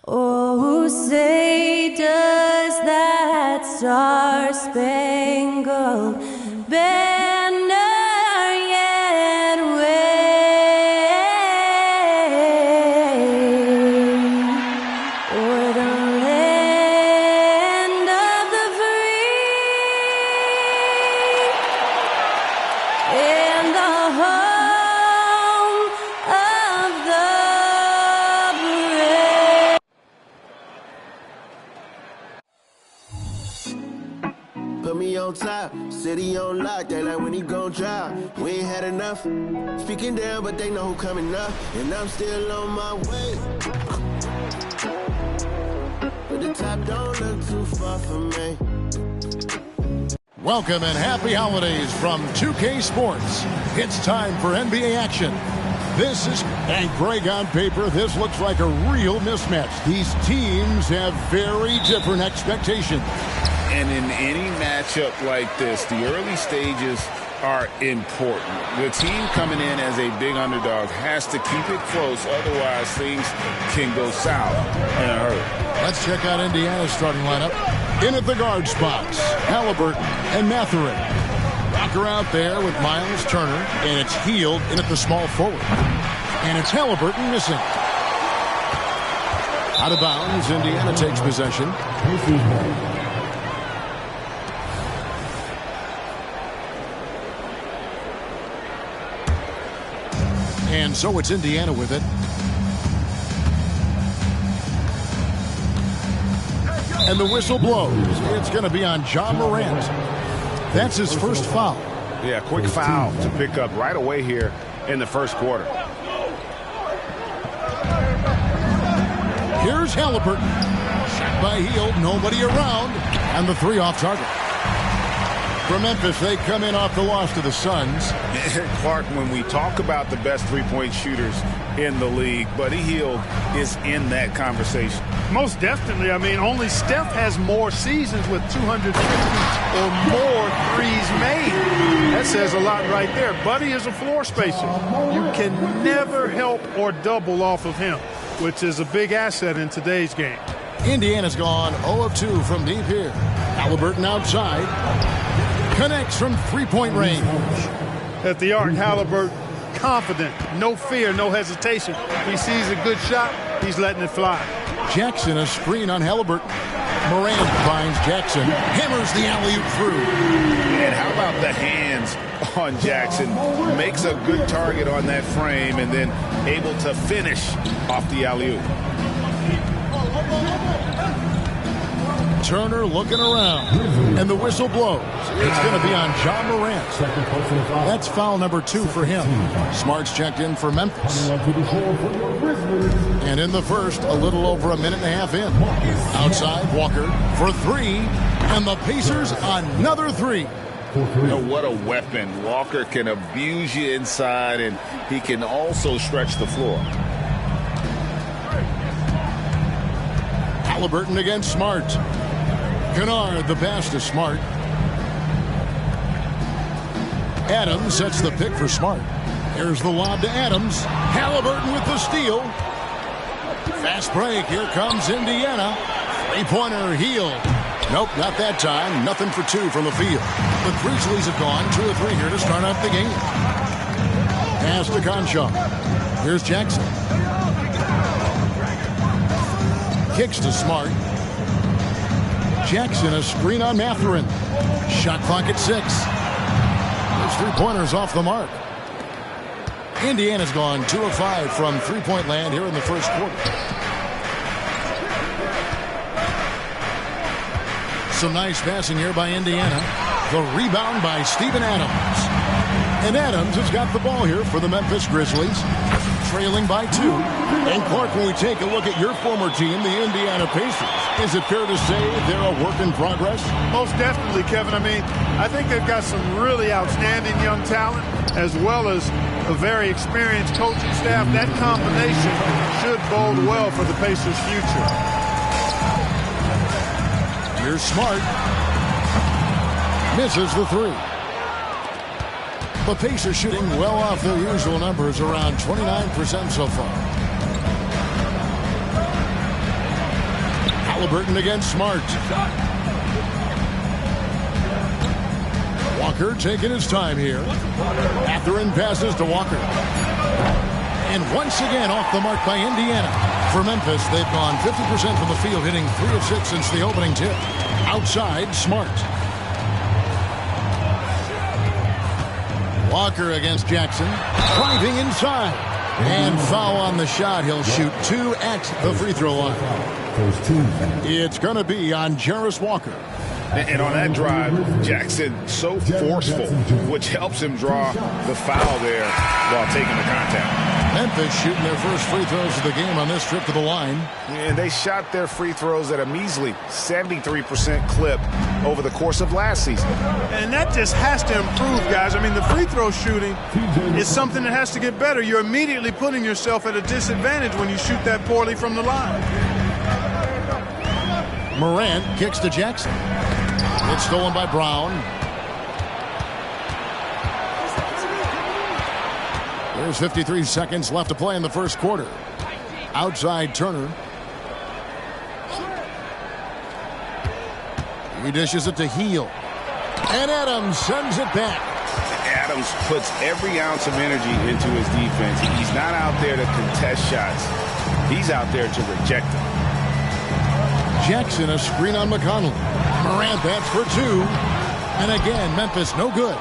Oh, say does that star-spangled banner yet wave o'er the land of the free and the home of the Put me on top, city on lock, they like when he gon' drop. We ain't had enough, speaking down, but they know who coming up, and I'm still on my way. But the top don't look too far from me. Welcome and happy holidays from 2K Sports. It's time for NBA action. And Greg, on paper, this looks like a real mismatch. These teams have very different expectations. And in any matchup like this, the early stages are important. The team coming in as a big underdog has to keep it close, otherwise things can go south in a hurry. Let's check out Indiana's starting lineup. In at the guard spots, Halliburton and Mathurin. Rocker out there with Miles Turner, and it's Hield in at the small forward. And it's Halliburton missing. Out of bounds, Indiana takes possession. And so it's Indiana with it. And the whistle blows. It's going to be on John Morant. That's his first foul. Yeah, quick foul to pick up right away here in the first quarter. Here's Halliburton. Shot by Hield, nobody around. And the three off target. For Memphis, they come in off the loss to the Suns. Clark, when we talk about the best three-point shooters in the league, Buddy Hield is in that conversation. Most definitely. I mean, only Steph has more seasons with 250 or more threes made. That says a lot right there. Buddy is a floor spacer. You can never help or double off of him, which is a big asset in today's game. Indiana's gone 0 of 2 from deep here. Halliburton outside. Connects from three-point range. At the arc, Halliburton confident, no fear, no hesitation. He sees a good shot, he's letting it fly. Jackson a screen on Halliburton. Morant finds Jackson, hammers the alley-oop through. And how about the hands on Jackson? Makes a good target on that frame and then able to finish off the alley-oop. Turner looking around, and the whistle blows. It's going to be on John Morant. That's foul number 2 for him. Smart's checked in for Memphis. And in the first, a little over a minute and a half in. Outside, Walker for 3, and the Pacers another 3. Oh, what a weapon. Walker can abuse you inside, and he can also stretch the floor. Halliburton against Smart. Kennard, the pass to Smart. Adams sets the pick for Smart. Here's the lob to Adams. Halliburton with the steal. Fast break. Here comes Indiana. Three-pointer, Hield. Nope, not that time. Nothing for 2 from the field. The Grizzlies have gone 2 of 3 here to start off the game. Pass to Conshaw. Here's Jackson. Kicks to Smart. Jackson a screen on Mathurin. Shot clock at 6. Those three-pointers off the mark. Indiana's gone 2 of 5 from three-point land here in the first quarter. Some nice passing here by Indiana. The rebound by Steven Adams. And Adams has got the ball here for the Memphis Grizzlies. trailing by 2. And Clark, when we take a look at your former team, the Indiana Pacers, is it fair to say they're a work in progress? Most definitely, Kevin. I mean, I think they've got some really outstanding young talent as well as a very experienced coaching staff. That combination should bode well for the Pacers' future. Here's Smart. Misses the 3. The Pacers shooting well off their usual numbers, around 29% so far. Halliburton against Smart. Walker taking his time here. Mathurin passes to Walker. And once again off the mark by Indiana. For Memphis, they've gone 50% from the field, hitting 3 of 6 since the opening tip. Outside, Smart. Walker against Jackson. Driving inside. And foul on the shot. He'll shoot 2 at the free throw line. It's going to be on Jarris Walker. And on that drive, Jackson so forceful, which helps him draw the foul there while taking the contact. Memphis shooting their first free throws of the game on this trip to the line. And they shot their free throws at a measly 73% clip over the course of last season. And that just has to improve, guys. I mean, the free throw shooting is something that has to get better. You're immediately putting yourself at a disadvantage when you shoot that poorly from the line. Morant kicks to Jackson. It's stolen by Brown. There's 53 seconds left to play in the first quarter. Outside Turner. He dishes it to Heel. And Adams sends it back. Adams puts every ounce of energy into his defense. He's not out there to contest shots. He's out there to reject them. Jackson, a screen on McConnell. Morant bats for 2. And again, Memphis no good.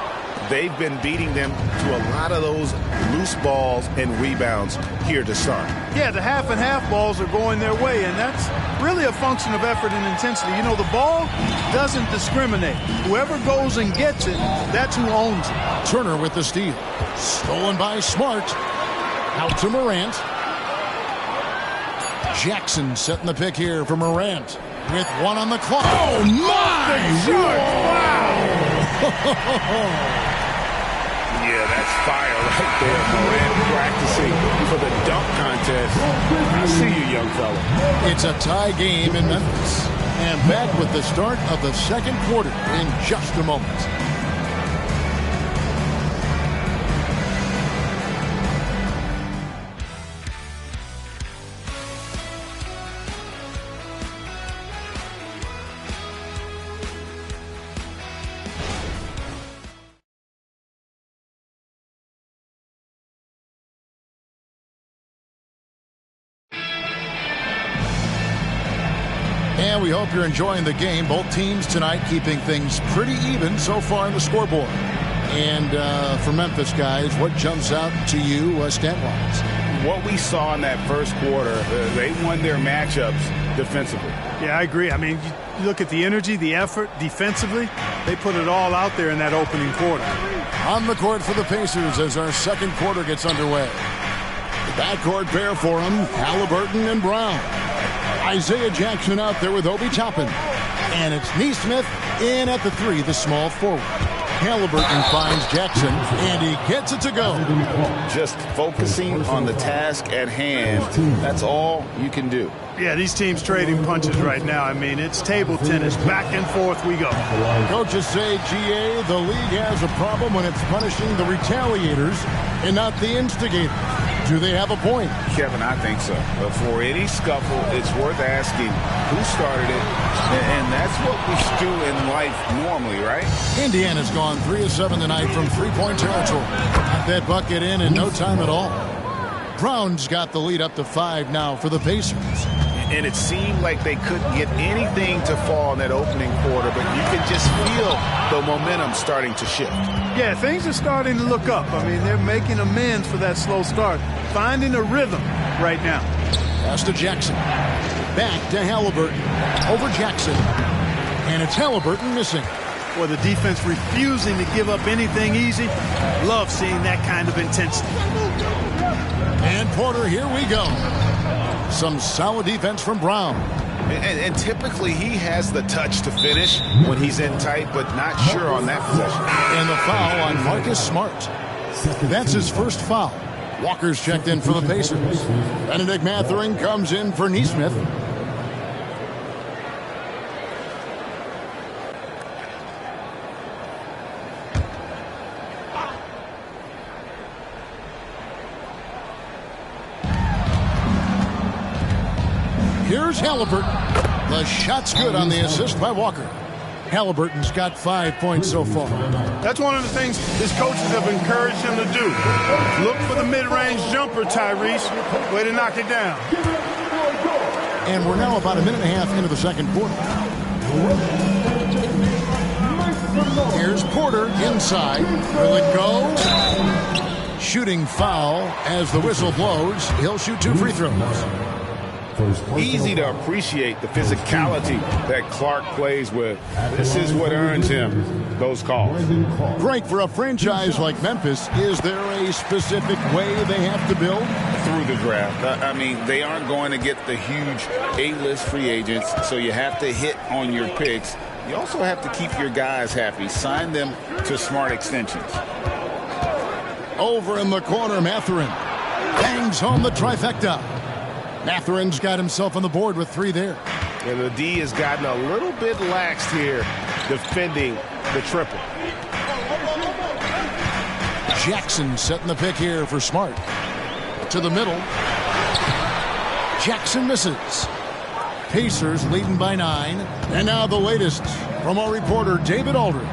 They've been beating them to a lot of those loose balls and rebounds here to start. Yeah, the half and half balls are going their way, and that's really a function of effort and intensity. You know, the ball doesn't discriminate. Whoever goes and gets it, that's who owns it. Turner with the steal. Stolen by Smart. Out to Morant. Jackson setting the pick here for Morant with 1 on the clock. Oh, my! Wow! Yeah, that's fire right there. Morant practicing for the dunk contest. I see you, young fella. It's a tie game in Memphis. And back with the start of the second quarter in just a moment. And we hope you're enjoying the game. Both teams tonight keeping things pretty even so far on the scoreboard. And for Memphis, guys, what jumps out to you stat-wise? What we saw in that first quarter, they won their matchups defensively. Yeah, I agree. I mean, you look at the energy, the effort defensively. They put it all out there in that opening quarter. On the court for the Pacers as our second quarter gets underway. The backcourt pair for them, Halliburton and Brown. Isaiah Jackson out there with Obi Toppin. And it's Neesmith in at the 3, the small forward. Halliburton finds Jackson, and he gets it to go. Just focusing on the task at hand. That's all you can do. Yeah, these teams trading punches right now. I mean, it's table tennis. Back and forth we go. Coaches say, GA, the league has a problem when it's punishing the retaliators and not the instigators. Do they have a point? Kevin, I think so. But for any scuffle, it's worth asking who started it. And that's what we do in life normally, right? Indiana's gone 3 of 7 tonight from three-point territory. Got that bucket in no time at all. Brown's got the lead up to 5 now for the Pacers. And it seemed like they couldn't get anything to fall in that opening quarter, but you can just feel the momentum starting to shift. Yeah, things are starting to look up. I mean, they're making amends for that slow start, finding a rhythm right now. Pass to Jackson. Back to Halliburton. Over Jackson. And it's Halliburton missing. or the defense refusing to give up anything easy. Love seeing that kind of intensity. And Porter, here we go. Some solid defense from Brown. And typically he has the touch to finish when he's in tight, but not sure on that possession. And the foul on Marcus Smart. That's his first foul. Walker's checked in for the Pacers. Benedict Mathurin comes in for Neesmith. Here's Halliburton. The shot's good on the assist by Walker. Halliburton's got 5 points so far. That's one of the things his coaches have encouraged him to do. Look for the mid-range jumper, Tyrese. Way to knock it down. And we're now about a minute and a half into the second quarter. Here's Porter inside. Will it go? Shooting foul as the whistle blows. He'll shoot 2 free throws. Easy to appreciate the physicality that Clark plays with. This is what earns him those calls. Frank, for a franchise like Memphis, is there a specific way they have to build? Through the draft. I mean, they aren't going to get the huge A-list free agents, so you have to hit on your picks. You also have to keep your guys happy. Sign them to smart extensions. Over in the corner, Mathurin bangs home the trifecta. Mathurin's got himself on the board with 3 there. And the D has gotten a little bit laxed here defending the triple. Jackson setting the pick here for Smart. To the middle. Jackson misses. Pacers leading by 9. And now the latest from our reporter, David Aldridge.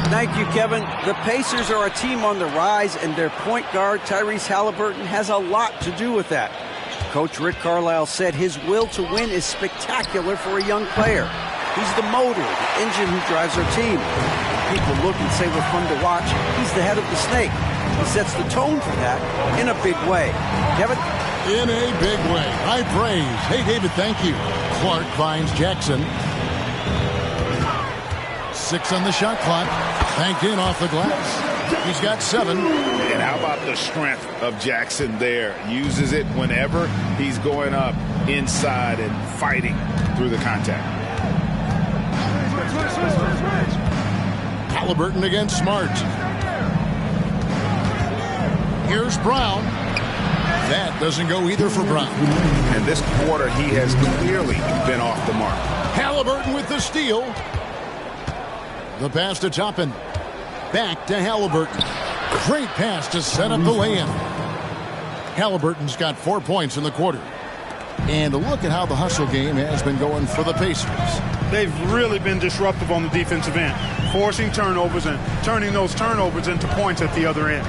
Thank you, Kevin. The Pacers are a team on the rise, and their point guard, Tyrese Halliburton, has a lot to do with that. Coach Rick Carlisle said his will to win is spectacular for a young player. He's the motor, the engine who drives our team. People look and say we're fun to watch. He's the head of the snake. He sets the tone for that in a big way. Kevin? In a big way. High praise. Hey, David, thank you. Clark finds Jackson. 6 on the shot clock. Banked in off the glass. He's got 7. And how about the strength of Jackson there? Uses it whenever he's going up inside and fighting through the contact. Halliburton against Smart. Here's Brown. That doesn't go either for Brown. And this quarter, he has clearly been off the mark. Halliburton with the steal. The pass to Toppin. Back to Halliburton. Great pass to set up the lay-in. Halliburton's got 4 points in the quarter. And look at how the hustle game has been going for the Pacers. They've really been disruptive on the defensive end, forcing turnovers and turning those turnovers into points at the other end.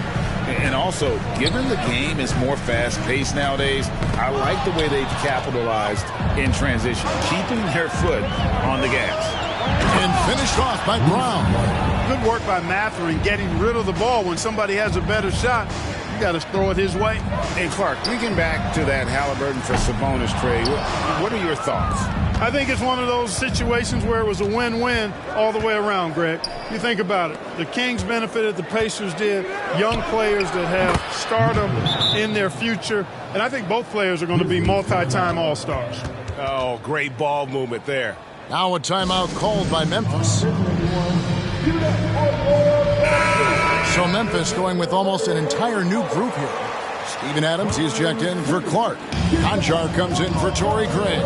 And also, given the game is more fast-paced nowadays, I like the way they've capitalized in transition, keeping their foot on the gas. And finished off by Brown. Good work by Mathurin getting rid of the ball. When somebody has a better shot, you got to throw it his way. Hey, Clark, thinking back to that Halliburton for Sabonis trade, what are your thoughts? I think it's one of those situations where it was a win-win all the way around, Greg. You think about it. The Kings benefited, the Pacers did. Young players that have stardom in their future. And I think both players are going to be multi-time All-Stars. Oh, great ball movement there. Now a timeout called by Memphis. So Memphis going with almost an entire new group here. Steven Adams, he's checked in for Clark. Conchar comes in for Torrey Craig.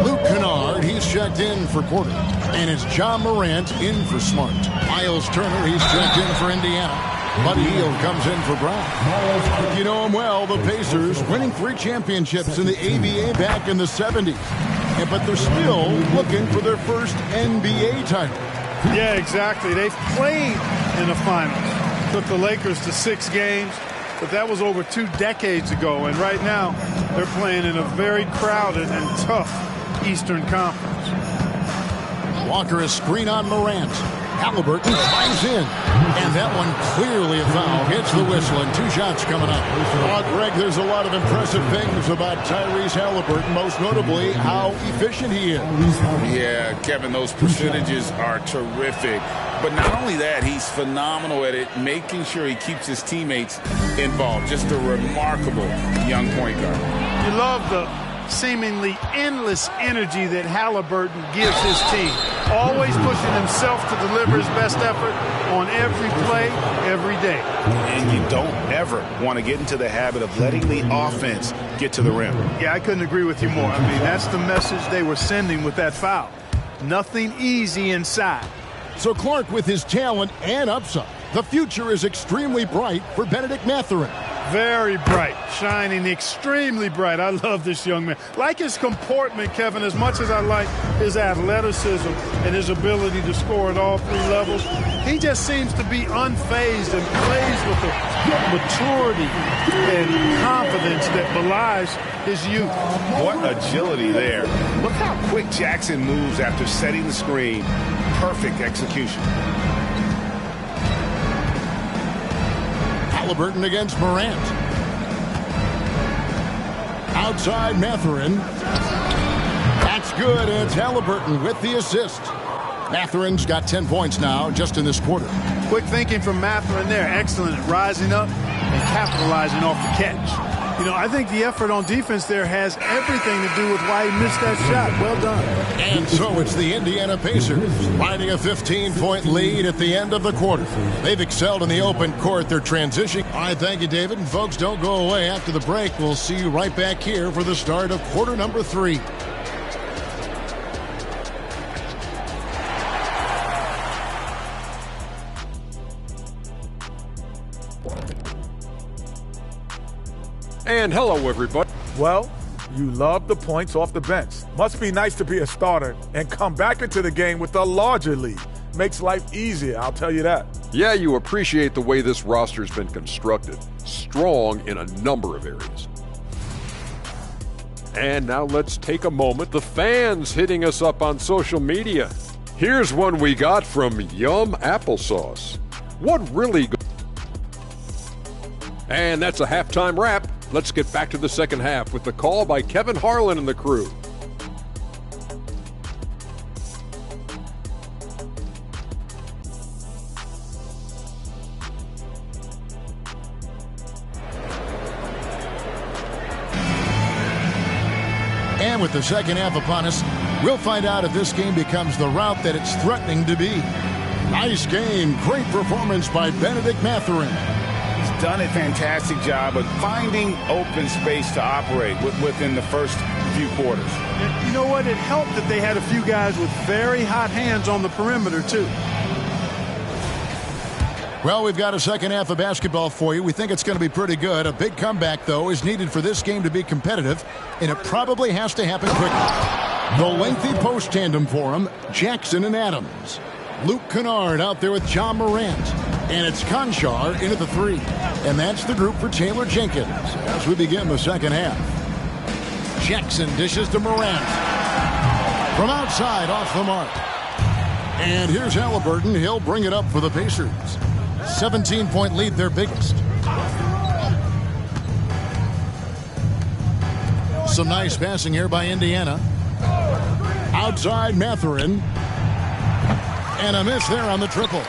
Luke Kennard, he's checked in for Porter. And it's John Morant in for Smart. Miles Turner, he's checked in for Indiana. Buddy Hield comes in for Brown. You know him well, the Pacers winning 3 championships in the ABA back in the 70s. But they're still looking for their first NBA title. Yeah, exactly. They've played in the finals. Took the Lakers to 6 games, but that was over 2 decades ago. And right now, they're playing in a very crowded and tough Eastern Conference. Walker is screen on Morant. Halliburton finds in. And that one clearly a foul. Hits the whistle and 2 shots coming up. Greg, there's a lot of impressive things about Tyrese Halliburton, most notably how efficient he is. Yeah, Kevin, those percentages are terrific. But not only that, he's phenomenal at it, making sure he keeps his teammates involved. Just a remarkable young point guard. You love the seemingly endless energy that Halliburton gives his team. Always pushing himself to deliver his best effort on every play, every day. And you don't ever want to get into the habit of letting the offense get to the rim. Yeah, I couldn't agree with you more. I mean, that's the message they were sending with that foul. Nothing easy inside. So Clark, with his talent and upside, the future is extremely bright for Benedict Mathurin. Very bright, shining extremely bright. I love this young man. Like his comportment, Kevin, as much as I like his athleticism and his ability to score at all 3 levels, he just seems to be unfazed and plays with a maturity and confidence that belies his youth. What agility there. Look how quick Jackson moves after setting the screen. Perfect execution. Halliburton against Morant. Outside Mathurin. That's good. It's Halliburton with the assist. Mathurin's got 10 points now just in this quarter. Quick thinking from Mathurin there. Excellent at rising up and capitalizing off the catch. You know, I think the effort on defense there has everything to do with why he missed that shot. Well done. And so it's the Indiana Pacers riding a 15-point lead at the end of the quarter. They've excelled in the open court. They're transitioning. All right, thank you, David. And folks, don't go away. After the break, we'll see you right back here for the start of quarter number 3. And hello, everybody. Well, you love the points off the bench. Must be nice to be a starter and come back into the game with a larger lead. Makes life easier, I'll tell you that. Yeah, you appreciate the way this roster's been constructed. Strong in a number of areas. And now let's take a moment. The fans hitting us up on social media. Here's one we got from Yum Applesauce. What really good? And that's a halftime wrap. Let's get back to the second half with the call by Kevin Harlan and the crew. And with the second half upon us, we'll find out if this game becomes the route that it's threatening to be. Nice game. Great performance by Benedict Mathurin. Done a fantastic job of finding open space to operate within the first few quarters. You know what? It helped that they had a few guys with very hot hands on the perimeter, too. Well, we've got a second half of basketball for you. We think it's going to be pretty good. A big comeback, though, is needed for this game to be competitive, and it probably has to happen quickly. The lengthy post tandem for them, Jackson and Adams. Luke Kennard out there with John Morant. And it's Conchar into the 3. And that's the group for Taylor Jenkins as we begin the second half. Jackson dishes to Morant. From outside, off the mark. And here's Halliburton. He'll bring it up for the Pacers. 17-point lead, their biggest. Some nice passing here by Indiana. Outside Mathurin. And a miss there on the triple.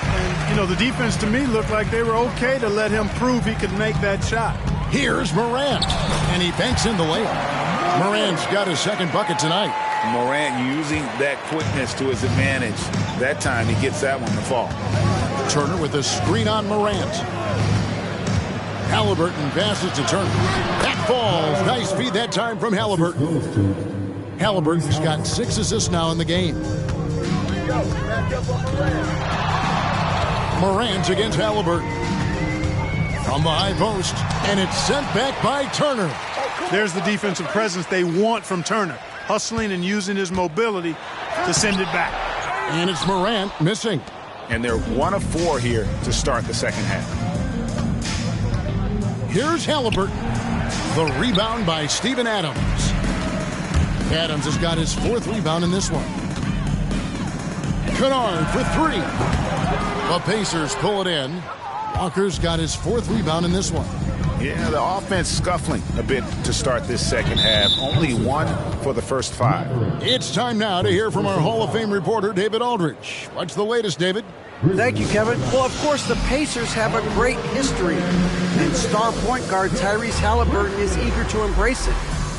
And, you know, the defense to me looked like they were okay to let him prove he could make that shot. Here's Morant. And he banks in the layup. Morant's got his second bucket tonight. Morant using that quickness to his advantage. That time he gets that one to fall. Turner with a screen on Morant. Halliburton passes to Turner. That falls. Nice feed that time from Halliburton. Halliburton's got 6 assists now in the game. Morant against Halliburton. From the high post. And it's sent back by Turner. There's the defensive presence they want from Turner. Hustling and using his mobility to send it back. And it's Morant missing. And they're 1 of 4 here to start the second half. Here's Halliburton. The rebound by Steven Adams. Adams has got his 4th rebound in this one. Kennard for three. The Pacers pull it in. Walker's got his fourth rebound in this one. Yeah, the offense scuffling a bit to start this second half. Only one for the first 5. It's time now to hear from our Hall of Fame reporter, David Aldridge. What's the latest, David? Thank you, Kevin. Well, of course, the Pacers have a great history, and star point guard Tyrese Halliburton is eager to embrace it.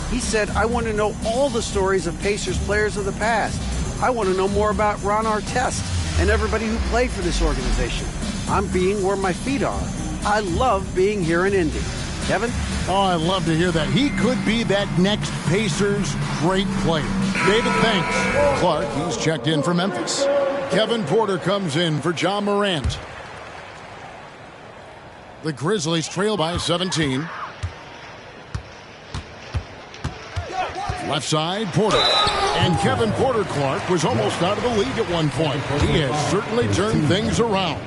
He said, I want to know all the stories of Pacers players of the past. I want to know more about Ron Artest and everybody who played for this organization. I'm being where my feet are. I love being here in Indy. Kevin? Oh, I love to hear that. He could be that next Pacers great player. David, thanks. Clark, he's checked in for Memphis. Kevin Porter comes in for John Morant. The Grizzlies trail by 17. Left side, Porter. And Kevin Porter Clark was almost out of the league at one point. He has certainly turned things around.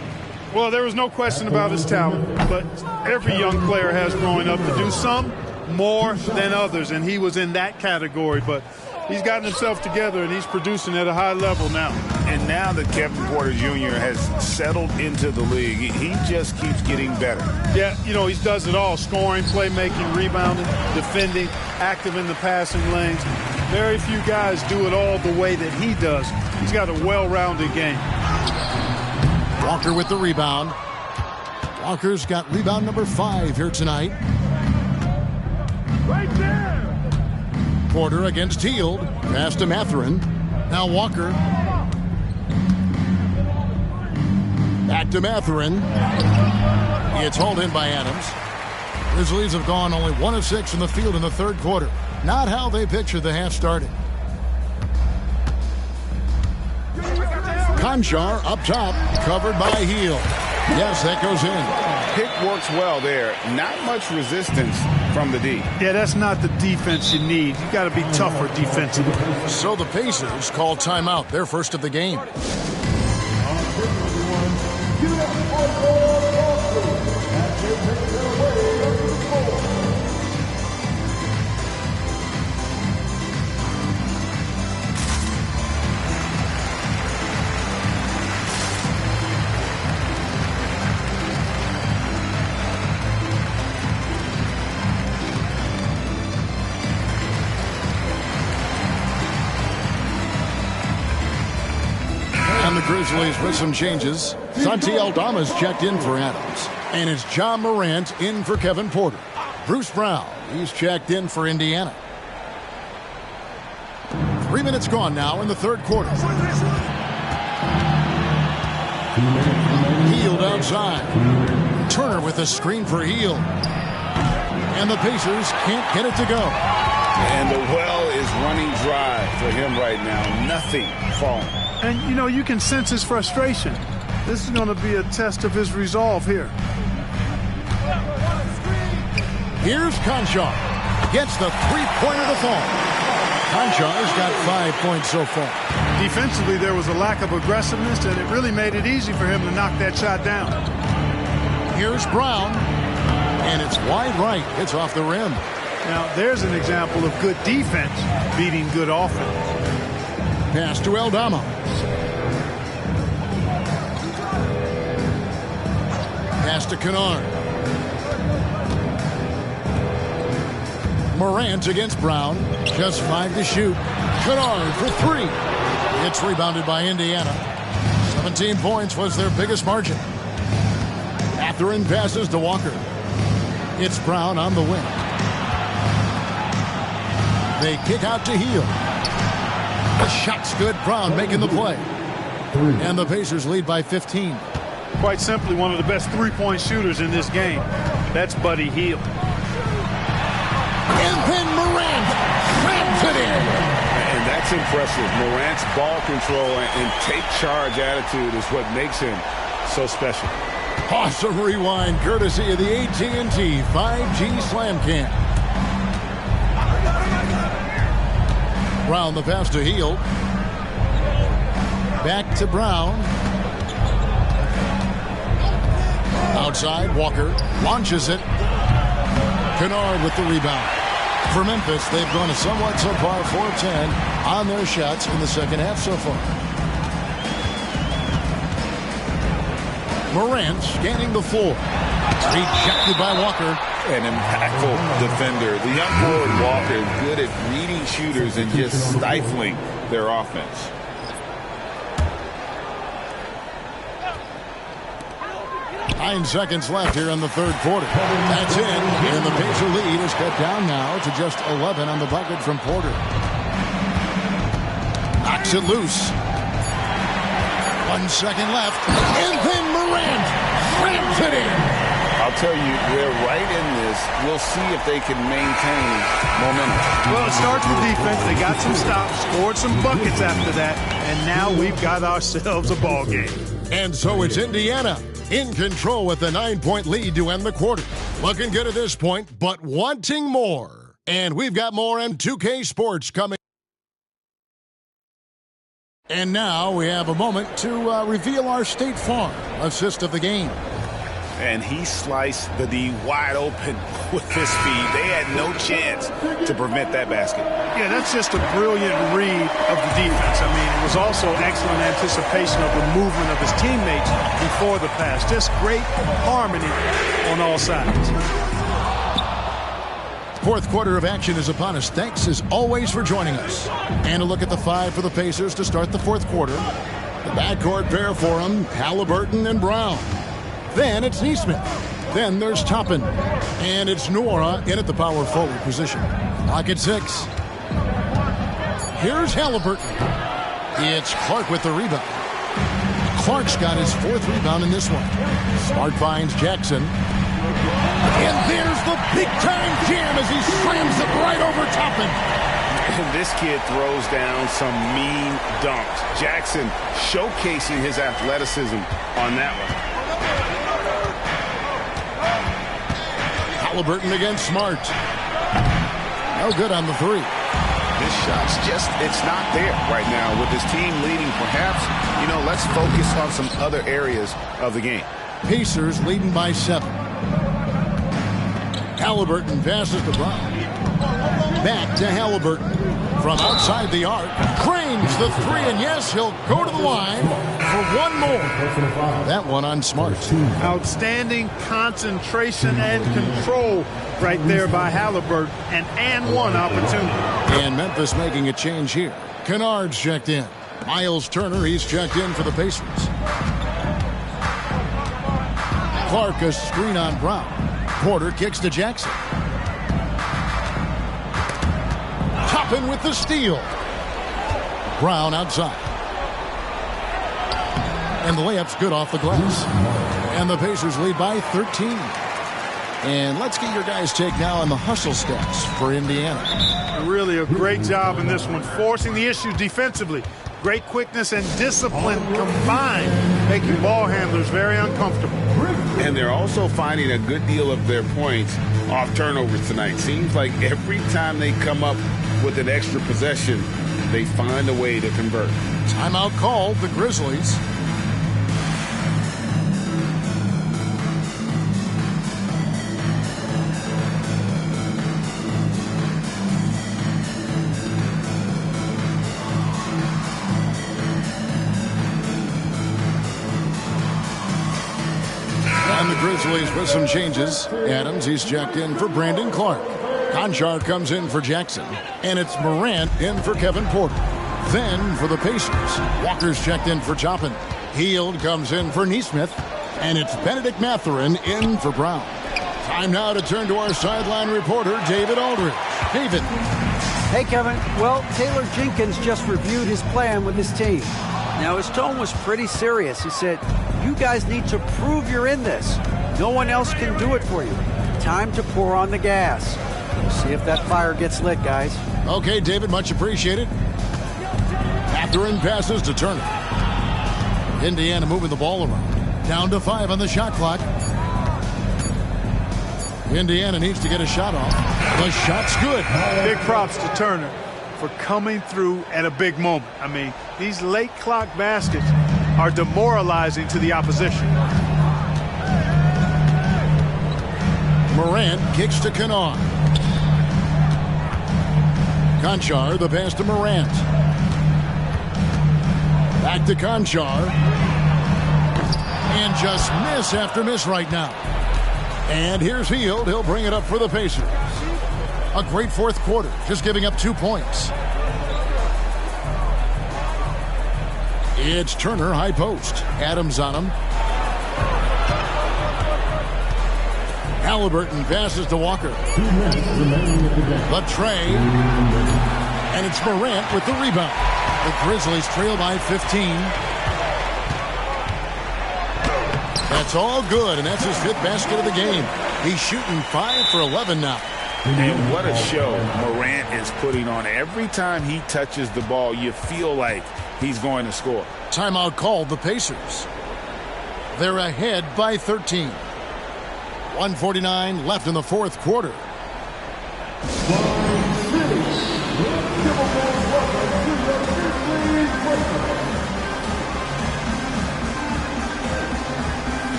Well, there was no question about his talent, but every young player has growing up to do some more than others, and he was in that category. But he's gotten himself together, and he's producing at a high level now. And now that Kevin Porter Jr. has settled into the league, he just keeps getting better. Yeah, you know, he does it all: scoring, playmaking, rebounding, defending, active in the passing lanes. Very few guys do it all the way that he does. He's got a well-rounded game. Walker with the rebound. Walker's got rebound number 5 here tonight. Right there. Porter against Hield. Pass to Mathurin. Now Walker. Back to Mathurin. It's hauled in by Adams. Grizzlies have gone only 1 of 6 from the field in the third quarter. Not how they pictured the half starting. Conchar up top, covered by Hield. Yes, that goes in. Pick works well there. Not much resistance from the D. Yeah, that's not the defense you need. You got to be tougher defensively. So the Pacers call timeout, their first of the game. And the Grizzlies with some changes. Santi Aldama's checked in for Adams. And it's John Morant in for Kevin Porter. Bruce Brown, he's checked in for Indiana. 3 minutes gone now in the third quarter. Hield outside. Turner with a screen for Hield. And the Pacers can't get it to go. And the well is running dry for him right now. Nothing falling. And, you know, you can sense his frustration. This is going to be a test of his resolve here. Here's Conchar. Gets the three-pointer to fall. Conchar's got 5 points so far. Defensively, there was a lack of aggressiveness, and it really made it easy for him to knock that shot down. Here's Brown. And it's wide right. It's off the rim. Now, there's an example of good defense beating good offense. Pass to Aldama. Pass to Kennard. Morant against Brown. Just 5 to shoot. Kennard for 3. It's rebounded by Indiana. 17 points was their biggest margin. Mathurin passes to Walker. It's Brown on the wing. They kick out to Hield. The shot's good. Brown making the play. And the Pacers lead by 15. Quite simply, one of the best three-point shooters in this game. That's Buddy Hield. And then Morant slams it in. And that's impressive. Morant's ball control and take charge attitude is what makes him so special. Awesome rewind courtesy of the AT&T 5G Slam Cam. Brown the pass to Hield. Back to Brown. Outside, Walker launches it. Kennard with the rebound. For Memphis, they've gone a somewhat subpar 4-10 on their shots in the second half so far. Morant scanning the floor. Rejected by Walker. An impactful defender. The young forward Walker is good at reading shooters and just stifling their offense. 9 seconds left here in the third quarter. That's in, and the Pacer lead is cut down now to just 11 on the bucket from Porter. Knocks it loose. 1 second left, and then Morant slams it in. I'll tell you, they're right in this. We'll see if they can maintain momentum. Well, it starts with defense. They got some stops, scored some buckets after that, and now we've got ourselves a ball game. And so it's Indiana in control with a 9-point lead to end the quarter. Looking good at this point, but wanting more. And we've got more M2K Sports coming. And now we have a moment to reveal our State Farm assist of the game. And he sliced the D wide open with his speed. They had no chance to prevent that basket. Yeah, that's just a brilliant read of the defense. I mean, it was also excellent anticipation of the movement of his teammates before the pass. Just great harmony on all sides. Fourth quarter of action is upon us. Thanks, as always, for joining us. And a look at the 5 for the Pacers to start the fourth quarter. The backcourt pair for them, Halliburton and Brown. Then it's Neesmith. Then there's Toppin. And it's Nora in at the power forward position. Clock at 6. Here's Halliburton. It's Clark with the rebound. Clark's got his 4th rebound in this one. Smart finds Jackson. And there's the big-time jam as he slams it right over Toppin. And this kid throws down some mean dunks. Jackson showcasing his athleticism on that one. Halliburton against Smart. No good on the 3. This shot's just, it's not there right now. With his team leading, perhaps, let's focus on some other areas of the game. Pacers leading by 7. Halliburton passes to Brown. Back to Halliburton. From outside the arc. Cranes the 3, and yes, he'll go to the line for one more. That one on Smart. Outstanding concentration and control right there by Halliburton. And one opportunity. And Memphis making a change here. Kennard's checked in. Miles Turner, he's checked in for the Pacers. Clark, a screen on Brown. Porter kicks to Jackson. Toppin with the steal. Brown outside. And the layup's good off the glass. And the Pacers lead by 13. And let's get your guys' take now on the hustle stats for Indiana. Really a great job in this one, forcing the issue defensively. Great quickness and discipline combined, making ball handlers very uncomfortable. And they're also finding a good deal of their points off turnovers tonight. Seems like every time they come up with an extra possession, they find a way to convert. Timeout called, the Grizzlies. And the Grizzlies with some changes. Adams, he's checked in for Brandon Clark. Conchar comes in for Jackson. And it's Morant in for Kevin Porter. Then for the Pacers, Walker's checked in for Toppin. Hield comes in for Neesmith. And it's Benedict Mathurin in for Brown. Time now to turn to our sideline reporter, David Aldridge. David. Hey, Kevin. Well, Taylor Jenkins just reviewed his plan with his team. Now, his tone was pretty serious. He said, you guys need to prove you're in this. No one else can do it for you. Time to pour on the gas. We'll see if that fire gets lit, guys. Okay, David, much appreciated. Mathurin passes to Turner. Indiana moving the ball around. Down to 5 on the shot clock. Indiana needs to get a shot off. The shot's good. Big props to Turner for coming through at a big moment. I mean, these late clock baskets are demoralizing to the opposition. Morant kicks to Kennard. Conchar, the pass to Morant. Back to Conchar. And just miss after miss right now. And here's Hield. He'll bring it up for the Pacers. A great fourth quarter, just giving up 2 points. It's Turner, high post. Adams on him. Halliburton passes to Walker. The tray. And it's Morant with the rebound. The Grizzlies trail by 15. That's all good, and that's his 5th basket of the game. He's shooting 5 for 11 now. And what a show Morant is putting on. Every time he touches the ball, you feel like he's going to score. Timeout called the Pacers. They're ahead by 13. 1:49 left in the fourth quarter.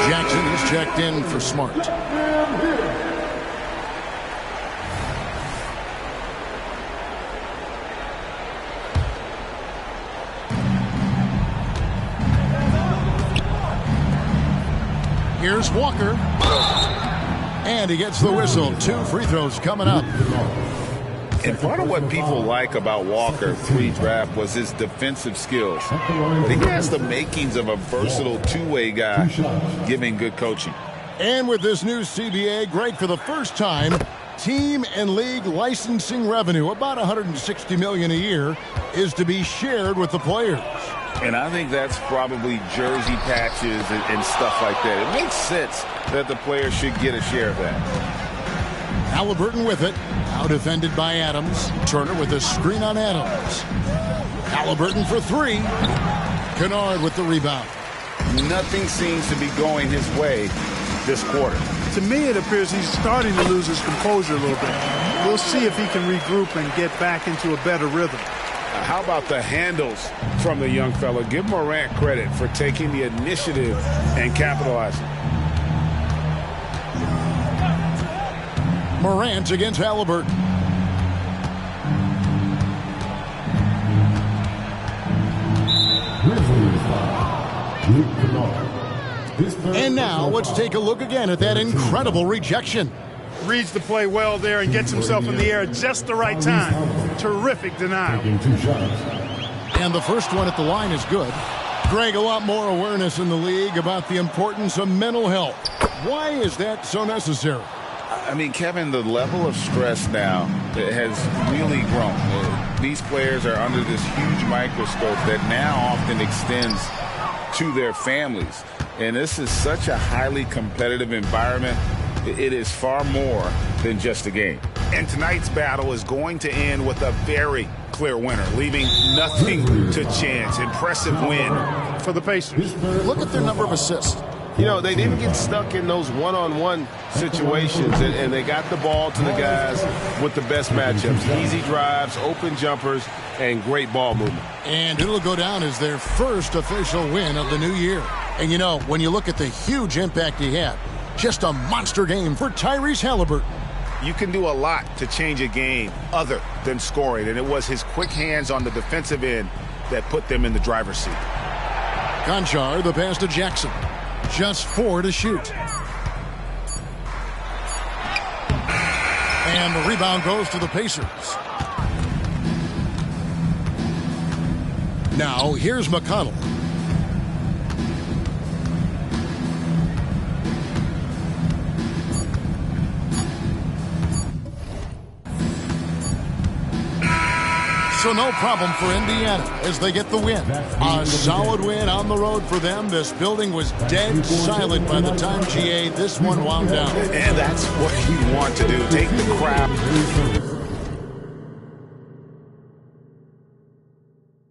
Jackson is checked in for Smart. Here's Walker. And he gets the whistle. 2 free throws coming up. And part of what people like about Walker pre-draft was his defensive skills. But he has the makings of a versatile two-way guy, giving good coaching. And with this new CBA, Greg, for the first time, team and league licensing revenue, about $160 million a year, is to be shared with the players. And I think that's probably jersey patches and stuff like that. It makes sense that the players should get a share of that. Halliburton with it. Now defended by Adams. Turner with a screen on Adams. Halliburton for 3. Kennard with the rebound. Nothing seems to be going his way this quarter. To me, it appears he's starting to lose his composure a little bit. We'll see if he can regroup and get back into a better rhythm. How about the handles from the young fella? Give Morant credit for taking the initiative and capitalizing. Morant against Halliburton. And now let's take a look again at that incredible rejection. Reads the play well there and gets himself in the air at just the right time. Terrific denial. And the first one at the line is good. Greg, a lot more awareness in the league about the importance of mental health. Why is that so necessary? I mean, Kevin, the level of stress now has really grown. These players are under this huge microscope that now often extends to their families. And this is such a highly competitive environment. It is far more than just a game. And tonight's battle is going to end with a very clear winner, leaving nothing to chance. Impressive win for the Pacers. Look at their number of assists. You know, they didn't get stuck in those one-on-one situations, and they got the ball to the guys with the best matchups. Easy drives, open jumpers, and great ball movement. And it'll go down as their first official win of the new year. And, you know, when you look at the huge impact he had, just a monster game for Tyrese Halliburton. You can do a lot to change a game other than scoring, and it was his quick hands on the defensive end that put them in the driver's seat. Conchar, the pass to Jackson. Just 4 to shoot. And the rebound goes to the Pacers. Now, here's McConnell. So no problem for Indiana as they get the win. A solid win on the road for them. This building was dead silent by the time, GA, this one wound down. And that's what you want to do. Take the crowd.